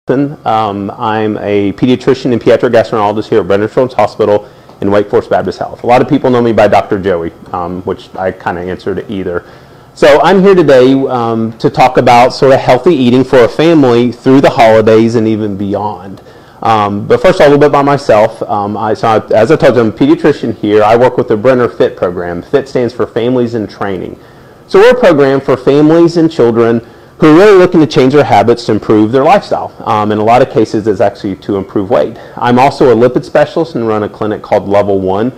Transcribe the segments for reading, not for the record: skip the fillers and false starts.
I'm a pediatrician and pediatric gastroenterologist here at Brenner Hospital in Wake Forest Baptist Health. A lot of people know me by Dr. Joey, which I kind of answer to either. So I'm here today to talk about sort of healthy eating for a family through the holidays and even beyond. But first, a little bit by myself. As I told you, I'm a pediatrician here. I work with the Brenner FIT program. FIT stands for Families in Training. So we're a program for families and children who are really looking to change their habits to improve their lifestyle. In a lot of cases, it's actually to improve weight. I'm also a lipid specialist and run a clinic called Level 1.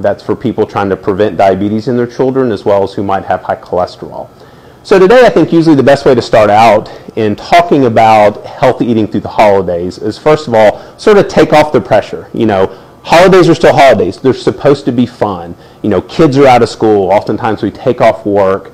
That's for people trying to prevent diabetes in their children as well as who might have high cholesterol. So today, I think usually the best way to start out in talking about healthy eating through the holidays is, first of all, sort of take off the pressure. You know, holidays are still holidays. They're supposed to be fun. You know, kids are out of school. Oftentimes we take off work.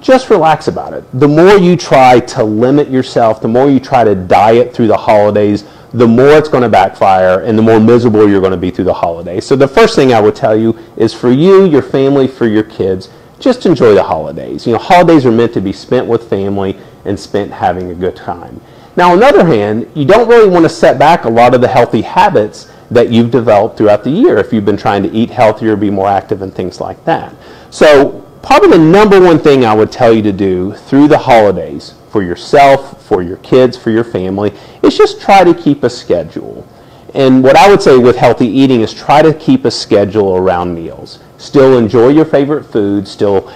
Just relax about it. The more you try to limit yourself, the more you try to diet through the holidays, the more it's going to backfire and the more miserable you're going to be through the holidays. So the first thing I would tell you is for you, your family, for your kids, just enjoy the holidays. You know, holidays are meant to be spent with family and spent having a good time. Now, on the other hand, you don't really want to set back a lot of the healthy habits that you've developed throughout the year if you've been trying to eat healthier, be more active, and things like that. So probably the number one thing I would tell you to do through the holidays for yourself, for your kids, for your family, is just try to keep a schedule. And what I would say with healthy eating is try to keep a schedule around meals. Still enjoy your favorite food. Still,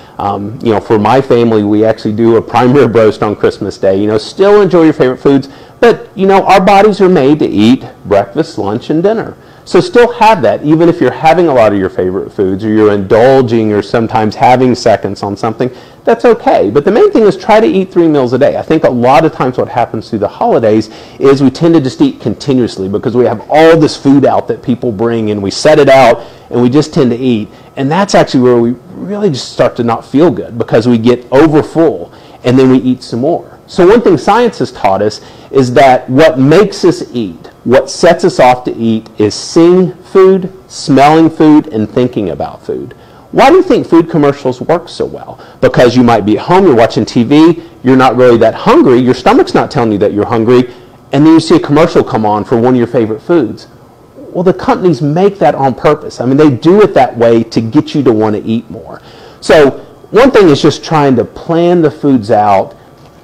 you know, for my family, we actually do a prime rib roast on Christmas Day. You know, still enjoy your favorite foods. But, you know, our bodies are made to eat breakfast, lunch, and dinner. So still have that, even if you're having a lot of your favorite foods or you're indulging or sometimes having seconds on something, that's okay. But the main thing is try to eat 3 meals a day. I think a lot of times what happens through the holidays is we tend to just eat continuously because we have all this food out that people bring and we set it out and we just tend to eat. And that's actually where we really just start to not feel good because we get over full and then we eat some more. So one thing science has taught us is that what makes us eat, what sets us off to eat, is seeing food, smelling food, and thinking about food. Why do you think food commercials work so well? Because you might be at home, you're watching TV, you're not really that hungry, your stomach's not telling you that you're hungry, and then you see a commercial come on for one of your favorite foods. Well, the companies make that on purpose. I mean, they do it that way to get you to want to eat more. So one thing is just trying to plan the foods out.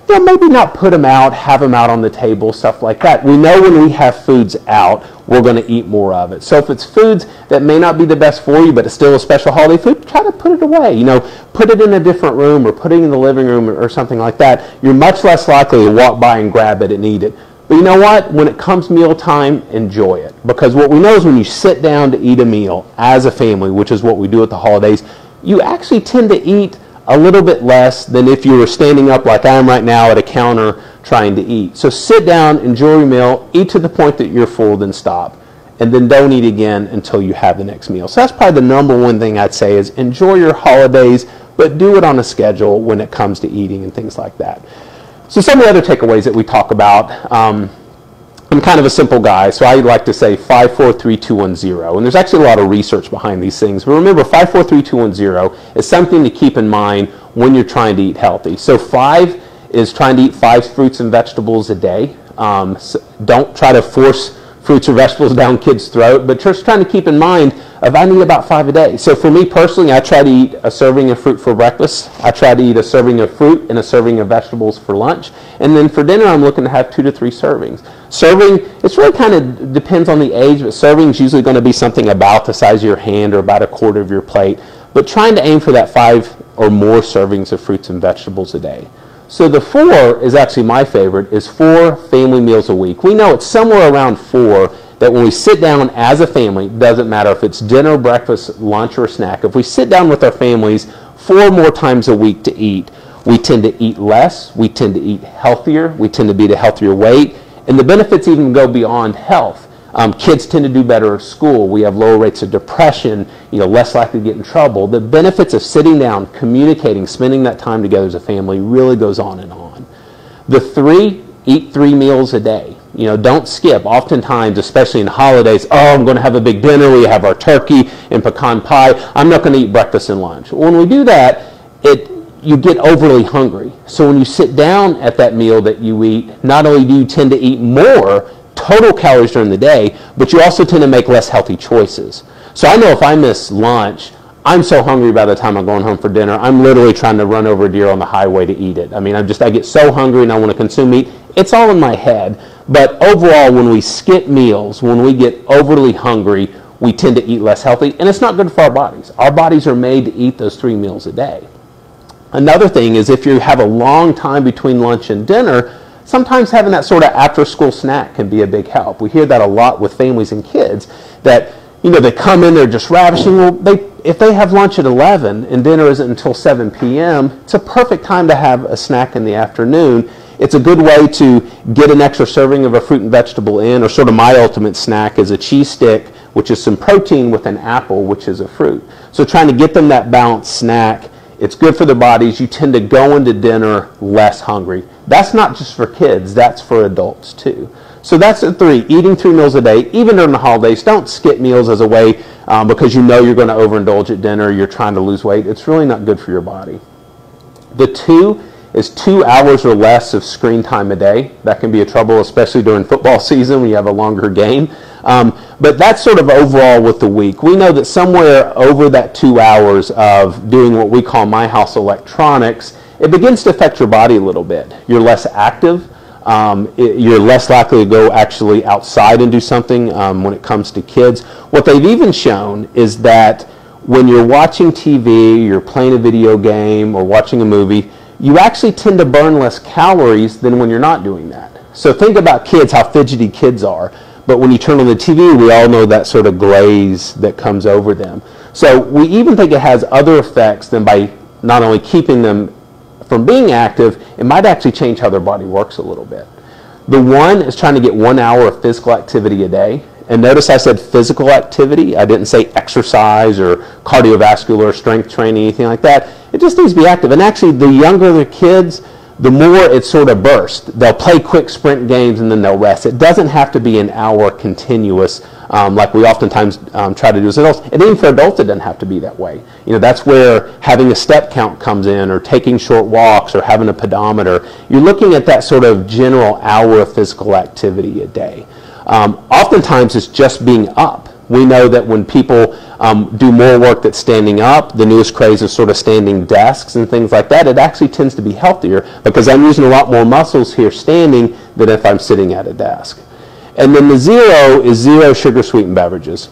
You know, maybe not put them out, have them out on the table, stuff like that. We know when we have foods out, we're going to eat more of it. So if it's foods that may not be the best for you, but it's still a special holiday food, try to put it away. You know, put it in a different room or put it in the living room or something like that. You're much less likely to walk by and grab it and eat it. But you know what? When it comes meal time, enjoy it. Because what we know is when you sit down to eat a meal as a family, which is what we do at the holidays, you actually tend to eat a little bit less than if you were standing up like I am right now at a counter trying to eat. So sit down, enjoy your meal, eat to the point that you're full, then stop. And then don't eat again until you have the next meal. So that's probably the number one thing I'd say is enjoy your holidays, but do it on a schedule when it comes to eating and things like that. So some of the other takeaways that we talk about, I'm kind of a simple guy, so I like to say 5, 4, 3, 2, 1, 0. And there's actually a lot of research behind these things. But remember, 5, 4, 3, 2, 1, 0 is something to keep in mind when you're trying to eat healthy. So 5 is trying to eat 5 fruits and vegetables a day. So don't try to force fruits or vegetables down kids' throat, but just trying to keep in mind if I need about 5 a day. So for me personally, I try to eat a serving of fruit for breakfast. I try to eat a serving of fruit and a serving of vegetables for lunch. And then for dinner, I'm looking to have 2 to 3 servings. Serving, it's really kind of depends on the age, but serving is usually going to be something about the size of your hand or about a quarter of your plate. But trying to aim for that 5 or more servings of fruits and vegetables a day. So the 4 is actually my favorite, is 4 family meals a week. We know it's somewhere around 4 that when we sit down as a family, doesn't matter if it's dinner, breakfast, lunch, or snack, if we sit down with our families 4 more times a week to eat, we tend to eat less, we tend to eat healthier, we tend to be at a healthier weight, and the benefits even go beyond health. Kids tend to do better at school. We have lower rates of depression, you know, less likely to get in trouble. The benefits of sitting down, communicating, spending that time together as a family really goes on and on. The 3, eat 3 meals a day. You know, don't skip. Oftentimes, especially in holidays, oh, I'm going to have a big dinner. We have our turkey and pecan pie. I'm not going to eat breakfast and lunch. When we do that, you get overly hungry. So when you sit down at that meal that you eat, not only do you tend to eat more total calories during the day, but you also tend to make less healthy choices. So I know if I miss lunch, I'm so hungry by the time I'm going home for dinner, I'm literally trying to run over a deer on the highway to eat it. I mean, I get so hungry and I want to consume meat. It's all in my head. But overall, when we skip meals, when we get overly hungry, we tend to eat less healthy, and it's not good for our bodies. Our bodies are made to eat those 3 meals a day. Another thing is if you have a long time between lunch and dinner, sometimes having that sort of after-school snack can be a big help. We hear that a lot with families and kids, that they come in, they're just ravishing. Well, if they have lunch at 11 and dinner isn't until 7 p.m., it's a perfect time to have a snack in the afternoon. It's a good way to get an extra serving of a fruit and vegetable in, or sort of my ultimate snack is a cheese stick, which is some protein with an apple, which is a fruit. So trying to get them that balanced snack, it's good for their bodies. You tend to go into dinner less hungry. That's not just for kids, that's for adults too. So that's the 3, eating 3 meals a day, even during the holidays. Don't skip meals as a way because you're going to overindulge at dinner, you're trying to lose weight. It's really not good for your body. The 2 is 2 hours or less of screen time a day. That can be a trouble, especially during football season when you have a longer game. But that's sort of overall with the week. We know that somewhere over that 2 hours of doing what we call my house electronics, it begins to affect your body a little bit. You're less active. You're less likely to go actually outside and do something when it comes to kids. What they've even shown is that when you're watching TV, you're playing a video game or watching a movie, you actually tend to burn less calories than when you're not doing that. So think about kids, how fidgety kids are. But when you turn on the TV, we all know that sort of glaze that comes over them. So we even think it has other effects than by not only keeping them from being active, it might actually change how their body works a little bit. The 1 is trying to get 1 hour of physical activity a day. And notice I said physical activity. I didn't say exercise or cardiovascular strength training, anything like that. It just needs to be active. And actually, the younger the kids, the more it sort of bursts. They'll play quick sprint games and then they'll rest. It doesn't have to be an hour continuous like we oftentimes try to do as adults. And even for adults, it doesn't have to be that way. That's where having a step count comes in, or taking short walks, or having a pedometer. You're looking at that sort of general hour of physical activity a day. Oftentimes, it's just being up. We know that when people do more work that's standing up, the newest craze is sort of standing desks and things like that, it actually tends to be healthier because I'm using a lot more muscles here standing than if I'm sitting at a desk. And then the 0 is 0 sugar sweetened beverages.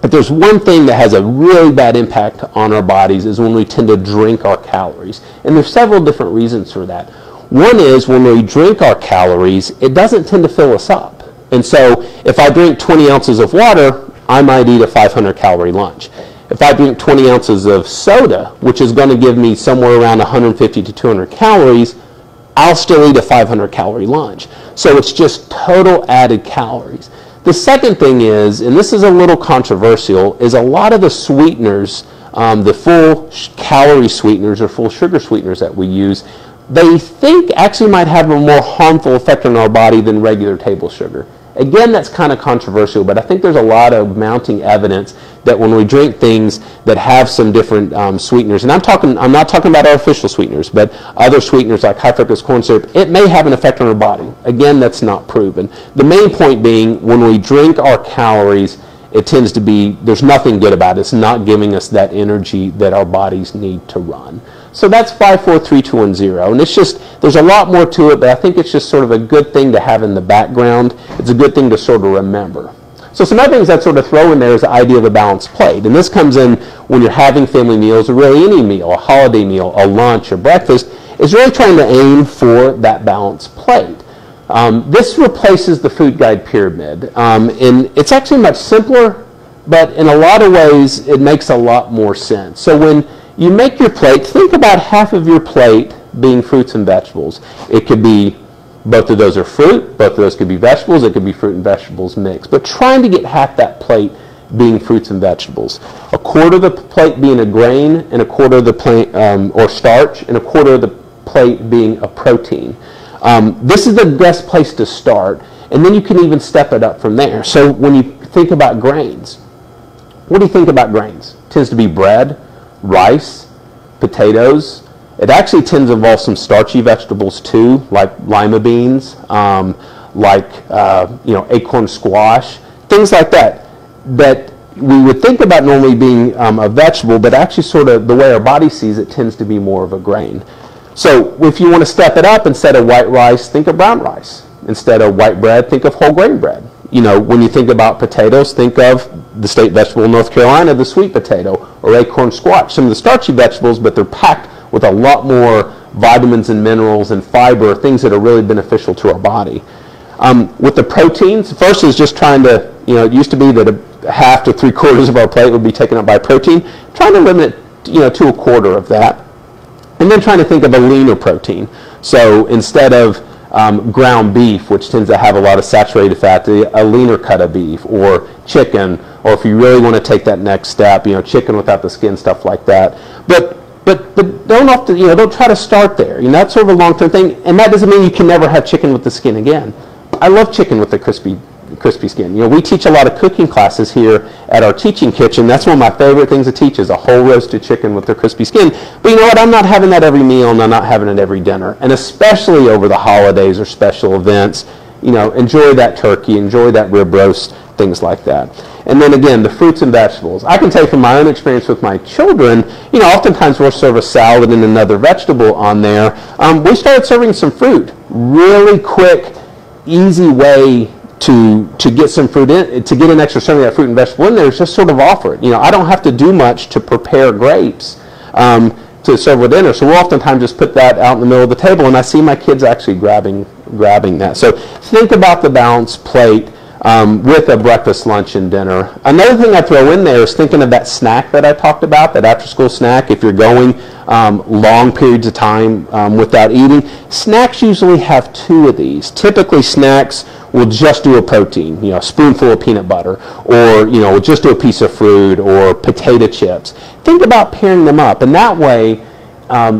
But there's one thing that has a really bad impact on our bodies is when we tend to drink our calories. And there's several different reasons for that. One is when we drink our calories, it doesn't tend to fill us up. And so if I drink 20 ounces of water, I might eat a 500 calorie lunch. If I drink 20 ounces of soda, which is going to give me somewhere around 150 to 200 calories, I'll still eat a 500 calorie lunch. So it's just total added calories. The second thing is, and this is a little controversial, is a lot of the sweeteners, the full calorie sweeteners or full sugar sweeteners that we use, they think actually might have a more harmful effect on our body than regular table sugar. Again, that's kind of controversial, but I think there's a lot of mounting evidence that when we drink things that have some different sweeteners, and I'm not talking about artificial sweeteners, but other sweeteners like high fructose corn syrup, it may have an effect on our body. Again, that's not proven. The main point being, when we drink our calories, it tends to be, there's nothing good about it. It's not giving us that energy that our bodies need to run. So that's 5, 4, 3, 2, 1, 0. And it's just, there's a lot more to it, but I think it's just sort of a good thing to have in the background. It's a good thing to sort of remember. So some other things I'd sort of throw in there is the idea of a balanced plate. And this comes in when you're having family meals, or really any meal, a holiday meal, a lunch, or breakfast, is really trying to aim for that balanced plate. This replaces the food guide pyramid. And it's actually much simpler, but in a lot of ways, it makes a lot more sense. So when you make your plate, think about half of your plate being fruits and vegetables. It could be, both of those are fruit, both of those could be vegetables, it could be fruit and vegetables mixed. But trying to get half that plate being fruits and vegetables. A quarter of the plate being a grain, and a quarter of the plate, or starch, and a quarter of the plate being a protein. This is the best place to start, and then you can even step it up from there. So when you think about grains, what do you think about grains? It tends to be bread, rice, potatoes, It actually tends to involve some starchy vegetables too, like lima beans, acorn squash, things like that, that we would think about normally being a vegetable, but actually sort of the way our body sees it tends to be more of a grain. So if you want to step it up, instead of white rice, think of brown rice. Instead of white bread, think of whole grain bread. When you think about potatoes, think of the state vegetable in North Carolina, the sweet potato, or acorn squash. Some of the starchy vegetables, but they're packed with a lot more vitamins and minerals and fiber, things that are really beneficial to our body. With the proteins, first is just trying to, it used to be that a half to 3/4 of our plate would be taken up by protein. Trying to limit it, to a quarter of that. And then trying to think of a leaner protein. So instead of ground beef, which tends to have a lot of saturated fat, a leaner cut of beef, or chicken, or if you really want to take that next step, chicken without the skin, stuff like that. But don't try to start there. That's sort of a long-term thing, and that doesn't mean you can never have chicken with the skin again. I love chicken with the crispy skin. We teach a lot of cooking classes here at our teaching kitchen. That's one of my favorite things to teach, is a whole roasted chicken with the crispy skin. But you know what? I'm not having that every meal, and I'm not having it every dinner. And especially over the holidays or special events, enjoy that turkey, enjoy that rib roast, things like that. And then again, the fruits and vegetables. I can tell you from my own experience with my children, oftentimes we'll serve a salad and another vegetable on there. We started serving some fruit. Really quick, easy way to get some fruit in, to get an extra serving of that fruit and vegetable in there, is just sort of offer it. I don't have to do much to prepare grapes to serve with dinner. So we'll oftentimes just put that out in the middle of the table, and I see my kids actually grabbing that. So think about the balanced plate with a breakfast, lunch, and dinner. Another thing I throw in there is thinking of that snack that I talked about, that after-school snack. If you're going long periods of time without eating, snacks usually have 2 of these. Typically, snacks will just do a protein, a spoonful of peanut butter, or we'll just do a piece of fruit or potato chips. Think about pairing them up, and that way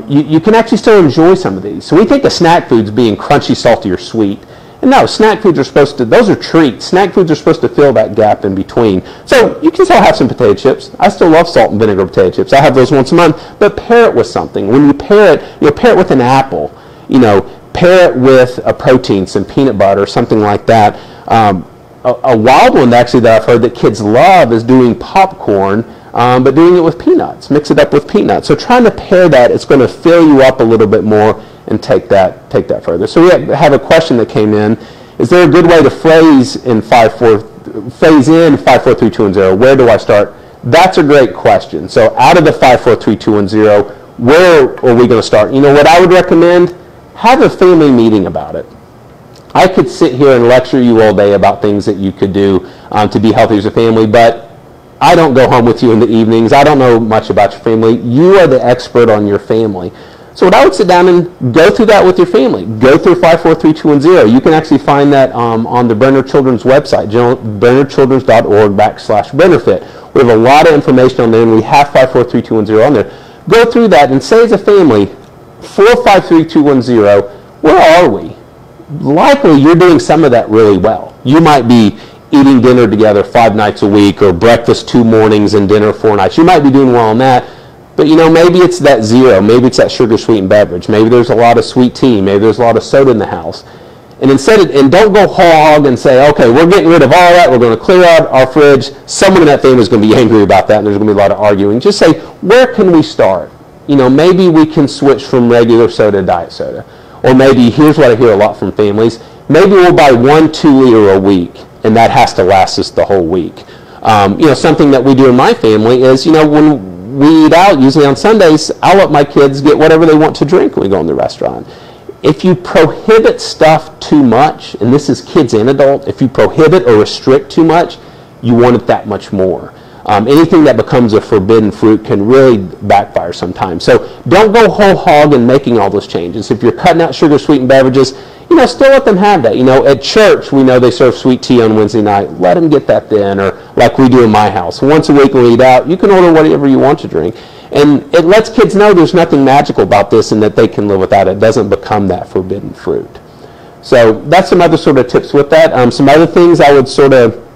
you can actually still enjoy some of these. So we think of snack foods being crunchy, salty, or sweet. And no, snack foods are those are treats. Snack foods are supposed to fill that gap in between. So you can still have some potato chips. I still love salt and vinegar potato chips. I have those once a month, but pair it with something. When you pair it, pair it with an apple, pair it with a protein, some peanut butter, something like that. A wild one actually that I've heard that kids love is doing popcorn, but doing it with peanuts. Mix it up with peanuts. So trying to pair that, it's going to fill you up a little bit more and take that further. So we have a question that came in. Is there a good way to phase in 5, 4, 3, 2, and 0? Where do I start? That's a great question. So out of the 5, 4, 3, 2, and 0, where are we going to start? What I would recommend? Have a family meeting about it. I could sit here and lecture you all day about things that you could do to be healthy as a family, but I don't go home with you in the evenings. I don't know much about your family. You are the expert on your family. So what I would sit down and go through that with your family. Go through 5, 4, 3, 2, and 0. You can actually find that on the Brenner Children's website, brennerchildrens.org/benefit. We have a lot of information on there, and we have 5, 4, 3, 2, and 0 on there. Go through that and say as a family, 4, 5, 3, 2, 1, 0, where are we? Likely you're doing some of that really well. You might be eating dinner together 5 nights a week, or breakfast 2 mornings and dinner 4 nights. You might be doing well on that. But maybe it's that 0. Maybe it's that sugar-sweetened beverage. Maybe there's a lot of sweet tea. Maybe there's a lot of soda in the house. And don't go whole hog and say, okay, we're getting rid of all that. We're going to clear out our fridge. Someone in that family is going to be angry about that, and there's going to be a lot of arguing. Just say, where can we start? Maybe we can switch from regular soda to diet soda. Or maybe, here's what I hear a lot from families, maybe we'll buy 1 2-liter a week, and that has to last us the whole week. Something that we do in my family is, when we eat out, usually on Sundays, I'll let my kids get whatever they want to drink when we go in the restaurant. If you prohibit stuff too much, and this is kids and adults, if you prohibit or restrict too much, you want it that much more. Anything that becomes a forbidden fruit can really backfire sometimes. So don't go whole hog in making all those changes. If you're cutting out sugar-sweetened beverages, still let them have that. At church, we know they serve sweet tea on Wednesday night. Let them get that then, or like we do in my house. Once a week when we eat out, you can order whatever you want to drink. And it lets kids know there's nothing magical about this and that they can live without it. It doesn't become that forbidden fruit. So that's some other sort of tips with that. Some other things I would sort of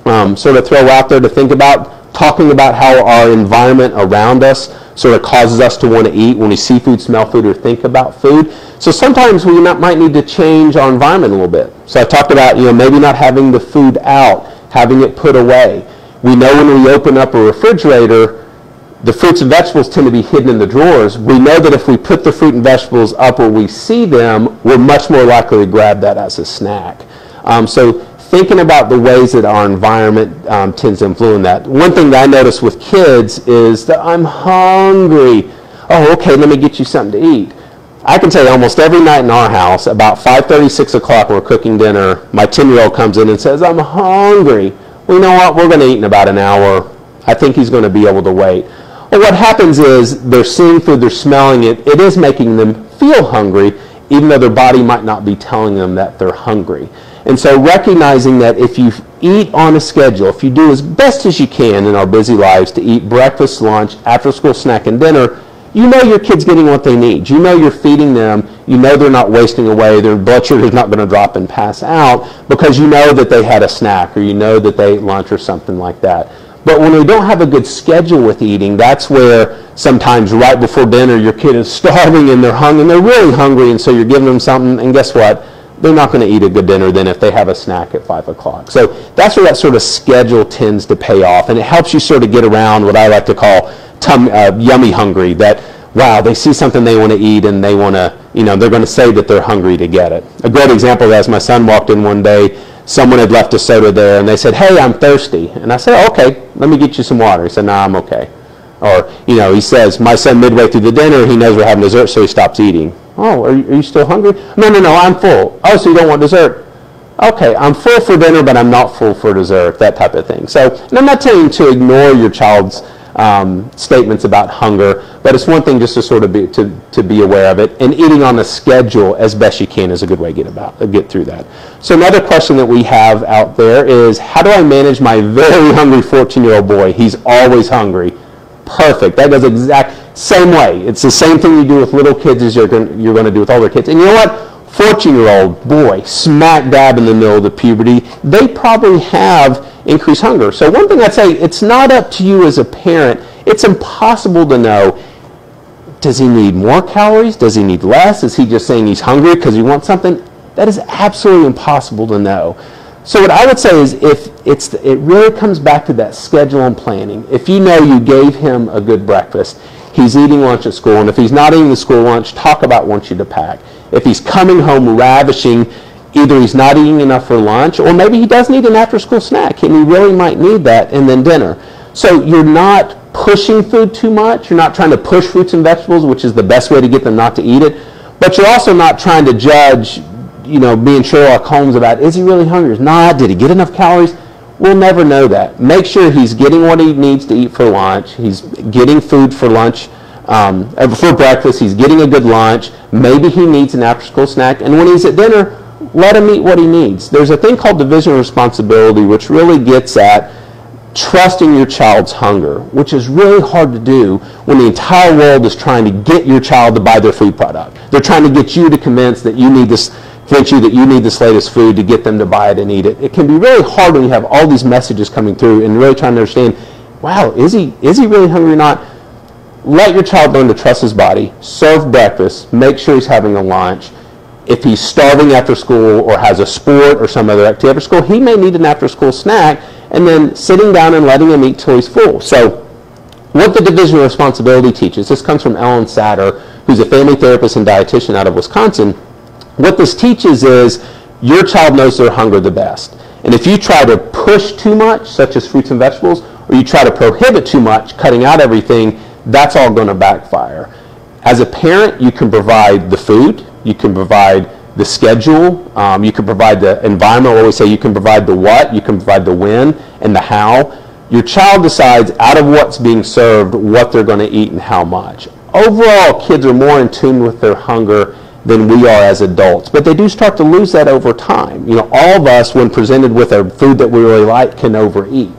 throw out there to think about, talking about how our environment around us sort of causes us to want to eat when we see food, smell food, or think about food. So sometimes we might need to change our environment a little bit. So I talked about, maybe not having the food out, having it put away. We know when we open up a refrigerator, the fruits and vegetables tend to be hidden in the drawers. We know that if we put the fruit and vegetables up where we see them, we're much more likely to grab that as a snack. So thinking about the ways that our environment tends to influence that. One thing that I notice with kids is that I'm hungry. Oh, okay, let me get you something to eat. I can tell you almost every night in our house, about 5:30, 6 o'clock when we're cooking dinner, my 10-year-old comes in and says, I'm hungry. Well, you know what? We're going to eat in about an hour. I think he's going to be able to wait. Well, what happens is they're seeing food, they're smelling it. It is making them feel hungry, even though their body might not be telling them that they're hungry. And so recognizing that if you eat on a schedule, if you do as best as you can in our busy lives to eat breakfast, lunch, after-school snack, and dinner, you know your kid's getting what they need. You know you're feeding them. You know they're not wasting away. Their blood sugar is not going to drop and pass out because you know that they had a snack or you know that they ate lunch or something like that. But when we don't have a good schedule with eating, that's where sometimes right before dinner your kid is starving and they're hungry and they're really hungry, and so you're giving them something, and guess what? They're not going to eat a good dinner then if they have a snack at 5 o'clock. So that's where that sort of schedule tends to pay off, and it helps you sort of get around what I like to call yummy hungry, that, wow, they see something they want to eat and they want to, they're going to say that they're hungry to get it. A great example of that is my son walked in one day, someone had left a soda there, and they said, hey, I'm thirsty. And I said, oh, okay, let me get you some water. He said, no, I'm okay. Or, he says, my son midway through the dinner, he knows we're having dessert, so he stops eating. Oh, are you still hungry? No, I'm full. Oh, so you don't want dessert? Okay, I'm full for dinner, but I'm not full for dessert, that type of thing. So, and I'm not telling you to ignore your child's statements about hunger, but it's one thing just to sort of be aware of it, and eating on a schedule as best you can is a good way to get through that. So another question that we have out there is, how do I manage my very hungry 14-year-old boy? He's always hungry. Perfect. That goes exact same way. It's the same thing you do with little kids as you're going to do with older kids. And you know what? 14-year-old boy, smack dab in the middle of the puberty, they probably have increased hunger. So one thing I'd say, it's not up to you as a parent. It's impossible to know, does he need more calories? Does he need less? Is he just saying he's hungry because he wants something? That is absolutely impossible to know. So what I would say is it really comes back to that schedule and planning. If you know you gave him a good breakfast, he's eating lunch at school, and if he's not eating the school lunch, talk about want you to pack. If he's coming home ravishing, either he's not eating enough for lunch, or maybe he does need an after-school snack, and he really might need that, and then dinner. So you're not pushing food too much. You're not trying to push fruits and vegetables, which is the best way to get them not to eat it. But you're also not trying to judge, being Sherlock Holmes about, is he really hungry? Is not? Did he get enough calories? We'll never know that. Make sure he's getting what he needs to eat for lunch. He's getting food for lunch. For breakfast, he's getting a good lunch. Maybe he needs an after-school snack. And when he's at dinner, let him eat what he needs. There's a thing called division of responsibility, which really gets at trusting your child's hunger, which is really hard to do when the entire world is trying to get your child to buy their food product. They're trying to get you to convince that you need this latest food to get them to buy it and eat it. It can be really hard when you have all these messages coming through and really trying to understand, wow, is he really hungry or not? Let your child learn to trust his body. Serve breakfast. Make sure he's having a lunch. If he's starving after school or has a sport or some other activity after school, he may need an after-school snack, and then sitting down and letting him eat till he's full. So what the division of responsibility teaches, this comes from Ellen Satter, who's a family therapist and dietitian out of Wisconsin. What this teaches is your child knows their hunger the best. And if you try to push too much, such as fruits and vegetables, or you try to prohibit too much, cutting out everything, that's all going to backfire. As a parent, you can provide the food, you can provide the schedule, you can provide the environment. I always say you can provide the what, you can provide the when, and the how. Your child decides out of what's being served what they're going to eat and how much. Overall, kids are more in tune with their hunger than we are as adults, but they do start to lose that over time. All of us, when presented with a food that we really like, can overeat.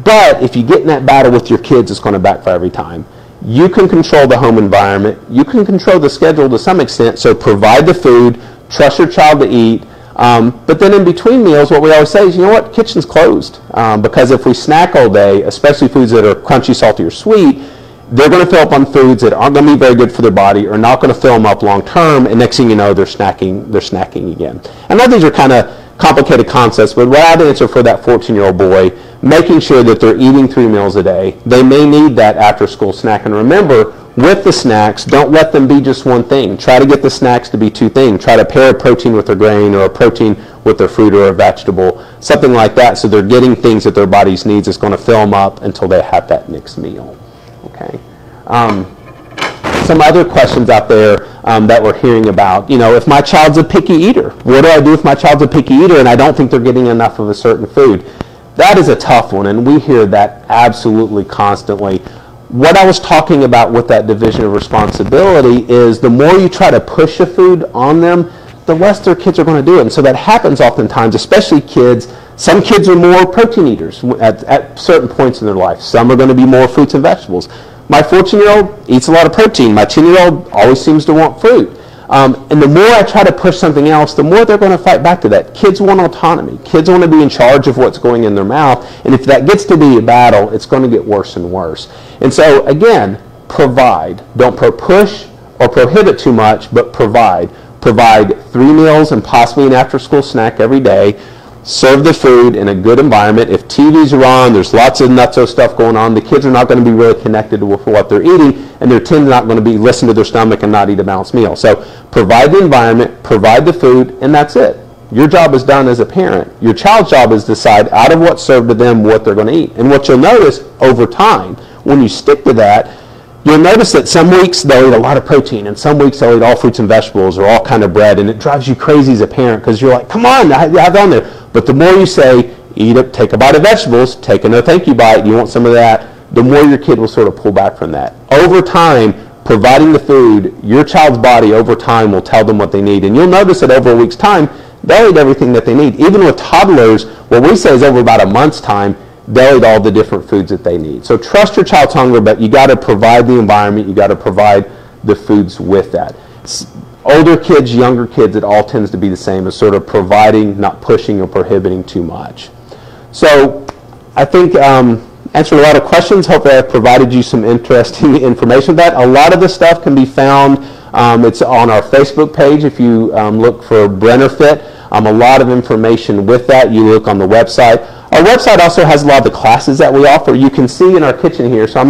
But if you get in that battle with your kids, it's going to backfire every time. You can control the home environment. You can control the schedule to some extent, so provide the food, trust your child to eat. But then in between meals, what we always say is, kitchen's closed. Because if we snack all day, especially foods that are crunchy, salty, or sweet, they're going to fill up on foods that aren't going to be very good for their body, or not going to fill them up long term, and next thing you know, they're snacking again. I know these are kind of complicated concepts, but what I'd answer for that 14-year-old boy, making sure that they're eating 3 meals a day. They may need that after-school snack. And remember, with the snacks, don't let them be just one thing. Try to get the snacks to be 2 things. Try to pair a protein with their grain, or a protein with their fruit or a vegetable, something like that, so they're getting things that their bodies needs that's going to fill them up until they have that next meal. Okay. Some other questions out there that we're hearing about. If my child's a picky eater, what do I do if my child's a picky eater and I don't think they're getting enough of a certain food? That is a tough one, and we hear that absolutely constantly. What I was talking about with that division of responsibility is the more you try to push a food on them, the less their kids are going to do it. And so that happens oftentimes, especially kids. Some kids are more protein eaters at certain points in their life. Some are going to be more fruits and vegetables. My 14-year-old eats a lot of protein. My 10-year-old always seems to want fruit. And the more I try to push something else, the more they're going to fight back to that. Kids want autonomy. Kids want to be in charge of what's going in their mouth. And if that gets to be a battle, it's going to get worse and worse. And so, again, provide. Don't push or prohibit too much, but provide. Provide 3 meals and possibly an after-school snack every day. Serve the food in a good environment. If TVs are on, there's lots of nutso stuff going on, the kids are not going to be really connected with what they're eating, and they're not going to be listening to their stomach and not eat a balanced meal. So provide the environment, provide the food, and that's it. Your job is done as a parent. Your child's job is to decide out of what's served to them what they're going to eat. And what you'll notice over time, when you stick to that, you'll notice that some weeks they'll eat a lot of protein, and some weeks they'll eat all fruits and vegetables or all kind of bread, and it drives you crazy as a parent because you're like, come on, have it on there. But the more you say, eat it, take a bite of vegetables, take a no thank you bite, you want some of that, the more your kid will sort of pull back from that. Over time, providing the food, your child's body over time will tell them what they need. And you'll notice that over a week's time, they'll eat everything that they need. Even with toddlers, what we say is over about a month's time, they'll eat all the different foods that they need. So trust your child's hunger, but you got to provide the environment, you got to provide the foods with that. Older kids, younger kids, it all tends to be the same, as sort of providing, not pushing or prohibiting too much. So I think answered a lot of questions. Hopefully I've provided you some interesting information. That a lot of this stuff can be found. It's on our Facebook page if you look for Brenner Fit. A lot of information with that. You look on the website. Our website also has a lot of the classes that we offer. You can see in our kitchen here. So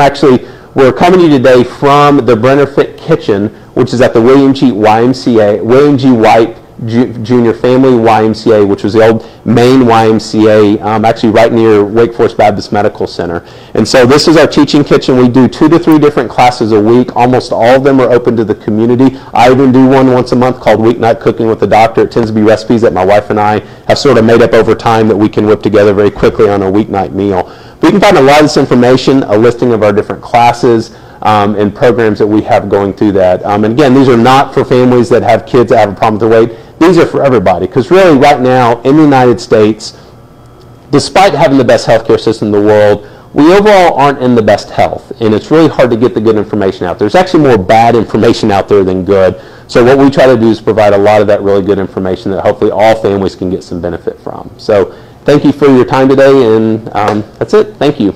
we're coming to you today from the Brenner Fit Kitchen, which is at the William G. White Junior Family YMCA, which was the old main YMCA, actually right near Wake Forest Baptist Medical Center. And so this is our teaching kitchen. We do 2 to 3 different classes a week. Almost all of them are open to the community. I even do one once a month called Weeknight Cooking with the Doctor. It tends to be recipes that my wife and I have sort of made up over time that we can whip together very quickly on a weeknight meal. But you can find a lot of this information, a listing of our different classes, and programs that we have going through that. And again, these are not for families that have kids that have a problem with their weight. These are for everybody, because really right now in the United States, despite having the best healthcare system in the world, we overall aren't in the best health, and it's really hard to get the good information out. There's actually more bad information out there than good. So what we try to do is provide a lot of that really good information that hopefully all families can get some benefit from. So thank you for your time today, and that's it. Thank you.